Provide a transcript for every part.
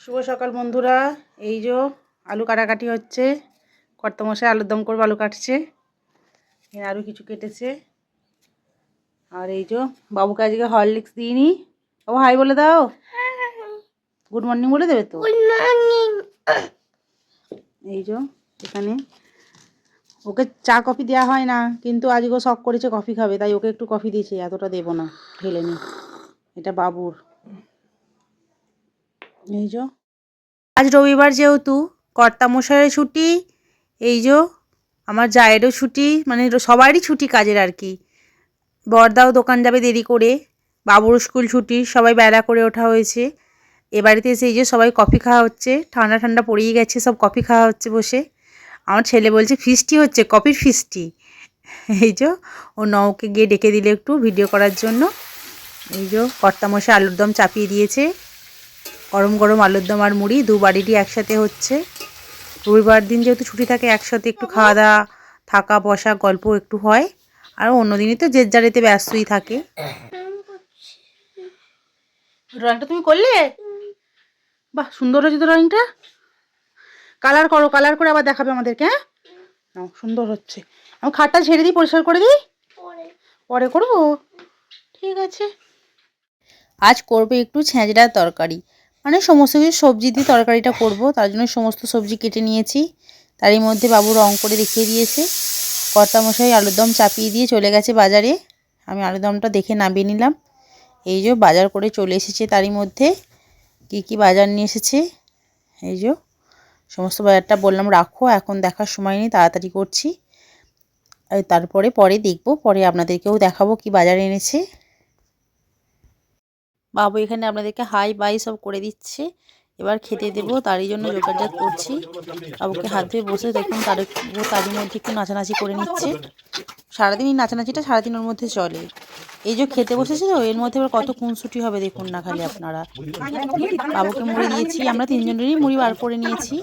শুভ সকাল বন্ধুরা। এই যে আলু কাটাকাটি হচ্ছে, কর্তামশাই আলুর দম করবে, আলু কাটছে, এখানে আরও কিছু কেটেছে। আর এই যে বাবুকে আজকে হরলিক্স দিইনি। বাবু হাই বলে দাও, গুড মর্নিং বলে দেবে তো। Good morning. এই যে এখানে ওকে চা কফি দেওয়া হয় না, কিন্তু আজকে শখ করেছে কফি খাবে, তাই ওকে একটু কফি দিয়েছি, এতটা দেবো না, ঢেলে নি। এটা বাবুর। এই যে আজ রবিবার যেহেতু কর্তামশাইয়ের ছুটি, এই যে আমার জায়েরও ছুটি, মানে সবারই ছুটি কাজের আর কি। বড়দাও দোকান যাবে দেরি করে, বাবুর স্কুল ছুটি, সবাই বেলা করে ওঠা হয়েছে। এ বাড়িতে এসে এই যে সবাই কফি খাওয়া হচ্ছে, ঠান্ডা ঠান্ডা পড়েই গেছে, সব কফি খাওয়া হচ্ছে বসে। আমার ছেলে বলছে ফিস্টি হচ্ছে, কফির ফিস্টি। এই যে ও নওকে গিয়ে ডেকে দিলে একটু ভিডিও করার জন্য। এই যে কর্তামশাই আলুর দম চাপিয়ে দিয়েছে, গরম গরম আলুর দম আর মুড়ি দু বাড়িরই একসাথে হচ্ছে। রবিবার দিন যেহেতু ছুটি থাকে, একসাথে একটু খাওয়া দাওয়া, থাকা বসা, গল্প একটু হয়। আর অন্যদিনই তো যে যার এতে ব্যস্তই থাকে। ড্রয়িংটা তুমি করলে? বাহ, সুন্দর হয়েছে তো ড্রয়িংটা। কালার করো, কালার করে আবার দেখাবে আমাদেরকে। হ্যাঁ, নাও, সুন্দর হচ্ছে। আমি খাটটা ঝেড়ে দিই, পরিষ্কার করে দিই, পরে করবো। ঠিক আছে। আজ করবো একটু ছেঁচড়ার তরকারি, মানে সমস্ত কিছু সবজি দিয়ে তরকারিটা করব, তার জন্য সমস্ত সবজি কেটে নিয়েছি। তারই মধ্যে বাবু রং করে দেখিয়ে দিয়েছে। কর্তামশাই আলুর দম চাপিয়ে দিয়ে চলে গেছে বাজারে, আমি আলুর দমটা দেখে নামিয়ে নিলাম। এই যে বাজার করে চলে এসেছে, তারই মধ্যে কি কি বাজার নিয়ে এসেছে। এই যে সমস্ত বাজারটা বললাম রাখো, এখন দেখার সময় নেই, তাড়াতাড়ি করছি। তারপরে পরে দেখবো, পরে আপনাদেরকেও দেখাবো কি বাজার এনেছে। বাবু এখানে আপনাদেরকে হাই বাই সব করে দিচ্ছে, এবার খেতে দেবো, তারই জন্য জোগাড়জাত করছি। বাবুকে হাত ধুয়ে বসে দেখুন, তারই মধ্যে একটু নাচানাচি করে নিচ্ছে। সারাদিন এই নাচানাচিটা সারাদিন ওর মধ্যে চলে। এই যে খেতে বসেছে তো, এর মধ্যে এবার কত খুনসুটি হবে দেখুন না খালি আপনারা। বাবুকে মুড়ি দিয়েছি, আমরা তিনজনেরই মুড়ি বার করে নিয়েছি।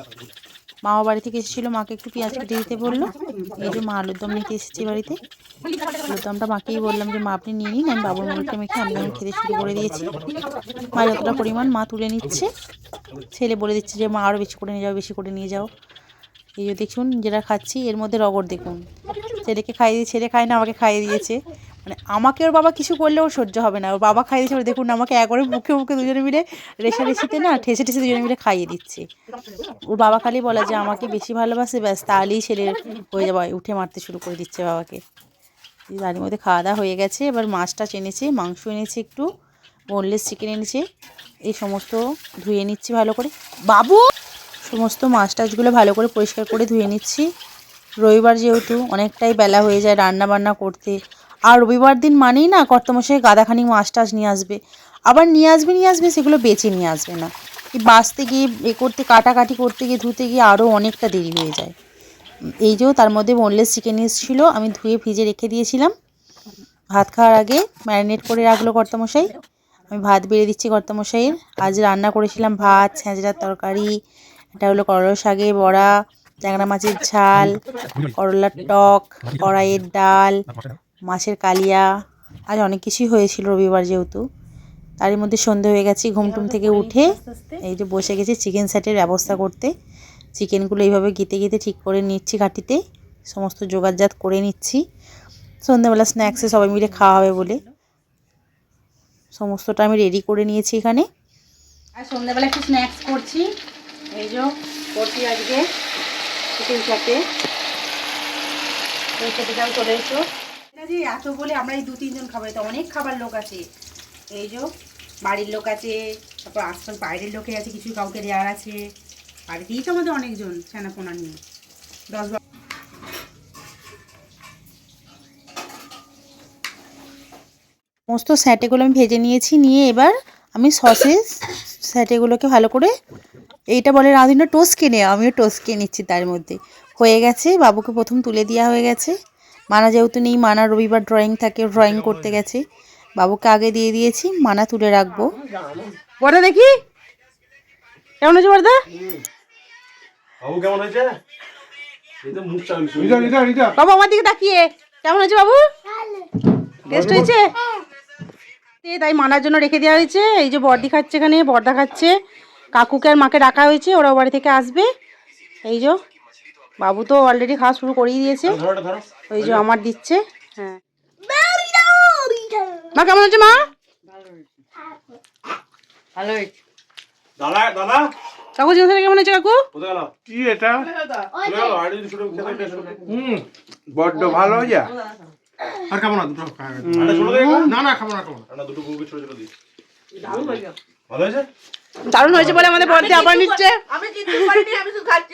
মামা বাড়ি থেকে এসেছিলো, মাকে একটু পেঁয়াজ কেটে দিতে বললো। এই যে মা আলুর দম নিতে এসেছে বাড়িতে। আলুর দমটা মাকেই বললাম যে মা আপনি নিয়ে নিন, আমি বাবুর মুড়িটা মেখে আমি যখন খেতে শুরু করে দিয়েছি। মা যতটা পরিমাণ মা তুলে নিচ্ছে, ছেলে বলে দিচ্ছে যে মা আরও বেশি করে নিয়ে যাও, বেশি করে নিয়ে যাও। এই যে দেখুন যেটা খাচ্ছি, এর মধ্যে রগড় দেখুন। ছেলেকে খাইয়ে দিয়ে, ছেলে খায় না, আমাকে খাইয়ে দিয়েছে। মানে আমাকে ওর বাবা কিছু করলে ওর সহ্য হবে না, ওর বাবা খাইয়ে দিয়েছে, দেখুন আমাকে একবারে মুখে মুখে দুজনে মিলে রেশারেশিতে না ঠেসে ঠেসে দুজনে মিলে খাইয়ে দিচ্ছে। ওর বাবা খালি বলে যে আমাকে বেশি ভালোবাসে, ব্যাস তাহলেই ছেলের হয়ে যাবে, উঠে মারতে শুরু করে দিচ্ছে বাবাকে। তার মধ্যে খাওয়া দাওয়া হয়ে গেছে, এবার মাছটা এনেছে, মাংস এনেছে, একটু বোনলেস চিকেন এনেছে। এই সমস্ত ধুয়ে নিচ্ছি ভালো করে। বাবু সমস্ত মাছ টাছগুলো ভালো করে পরিষ্কার করে ধুয়ে নিচ্ছি। রবিবার যেহেতু অনেকটাই বেলা হয়ে যায় রান্না বান্না করতে, আর রবিবার দিন মানেই না কর্তামশাই গাদাখানি মাছ টাছ নিয়ে আসবে, আবার নিয়ে আসবে সেগুলো বেছে নিয়ে আসবে না, এই বাছতে গিয়ে করতে, কাটাকাটি করতে গিয়ে, ধুতে গিয়ে আরও অনেকটা দেরি হয়ে যায়। এই যে তার মধ্যে বোনলেস চিকেন এসেছিলো, আমি ধুয়ে ফ্রিজে রেখে দিয়েছিলাম। ভাত খাওয়ার আগে ম্যারিনেট করে রাখলো কর্তামশাই। আমি ভাত বেড়ে দিচ্ছি কর্তামশাইয়ের। আজ রান্না করেছিলাম ভাত, ছেঁচড়ার তরকারি, এটা হলো করলা শাকের বড়া, ট্যাংরা মাছের ঝাল, করলার টক, কড়াইয়ের ডাল, মাছের কালিয়া। আজ অনেক কিছুই হয়েছিল রবিবার যেহেতু। তারই মধ্যে সন্ধে হয়ে গেছে, ঘুমটুম থেকে উঠে এই যে বসে গেছি চিকেন সেটের ব্যবস্থা করতে। চিকেনগুলো এইভাবে গেঁথে গেঁথে ঠিক করে নিচ্ছি ঘাটিতে, সমস্ত জোগাড়জাত করে নিচ্ছি। সন্ধ্যাবেলা স্ন্যাক্সে সবাই মিলে খাওয়া হবে বলে সমস্তটা আমি রেডি করে নিয়েছি এখানে। আর সন্ধ্যাবেলা একটু স্ন্যাক্স করছি, এই যে করছি আজকে চিকেন চাটে। খেতে চাও চলে এসো। এত বলে আমরা এই 2-3 জন খাবার, তো অনেক খাবার লোক আছে। এই যে বাড়ির লোক আছে, তারপর আশপাশ বাইরের লোকে আছে, কিছু কাউকে দেওয়ার আছে। বাড়িতেই তো আমাদের অনেকজন ছানাপোনা নিয়ে 10-12। সমস্ত স্যাটেগুলো আমি ভেজে নিয়েছি, নিয়ে এবার আমি সসেস স্যাটেগুলোকে ভালো করে, এইটা বলে রাঁধুনি টোস্ট কিনে, আমিও টোস্ট কিনে নিচ্ছি। তার মধ্যে হয়ে গেছে, বাবুকে প্রথম তুলে দেওয়া হয়ে গেছে। মানা যেহেতু নেই, মানা রবিবার ড্রয়িং থাকে, ড্রয়িং করতে গেছে, বাবুকে আগে দিয়ে দিয়েছি, মানা তুলে রাখবো। বড়দা দেখি কেমন হয়েছে, বড়দা বাবু কেমন হয়েছে, বাবু আমার দিকে তাকিয়ে কেমন হয়েছে বাবু, টেস্ট হয়েছে? তাই মানার জন্য রেখে দেওয়া হয়েছে। এই যে বর্দি খাচ্ছে, এখানে বর্দা খাচ্ছে, কাকুকে আর মাকে ডাকা হয়েছে, ওরা বাড়ি থেকে আসবে। এই যে বাবু তো অলরেডি খাওয়া শুরু করেই দিয়েছে। ওই যে আমার দিচ্ছে। হ্যাঁ মা কেমন আছে মা? ভালো হয়েছে। দাদা দাদা কাকু জিনিসটা কেমন আছে কাকু? কোথায় গেল? কি এটা? বড্ড ভালো যা। আর খাবো না, দুটো না না খাবো না, খাবো না, দুটো গুগল ছোট ছোট দিই। ভালো হয়েছে? দারুণ হয়েছে বলে আমাদের বড়দি আবার নিচ্ছে। আমি কিচ্ছু করিনি, আমি শুধু খাচ্ছি।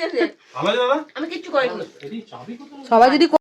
ভালো হয়েছে দাদা? আমি কিচ্ছু করিনি। সবাই যদি